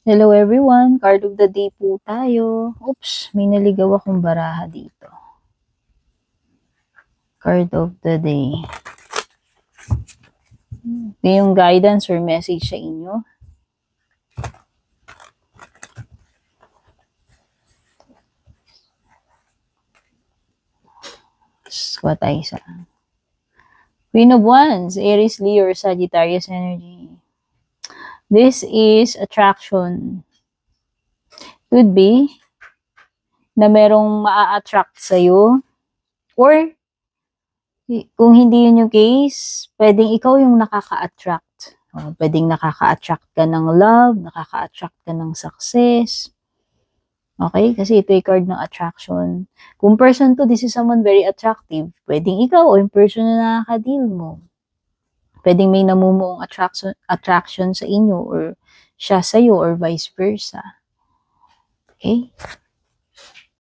Hello everyone, card of the day po tayo. Oops, may naligaw akong baraha dito. Card of the day. Ito yung guidance or message sa inyo. Kuha tayo sa Queen of Wands, Aries, Leo, or Sagittarius energy. This is attraction. Could be na merong maa-attract sa'yo, or kung hindi yun yung case, pwedeng ikaw yung nakaka-attract. Pwedeng nakaka-attract ka ng love, nakaka-attract ka ng success. Okay? Kasi ito yung card ng attraction. Kung person to, this is someone very attractive. Pwedeng ikaw o yung person na nakaka-deal mo. Pwedeng may namumuong attraction sa inyo or siya sa'yo or vice versa. Okay?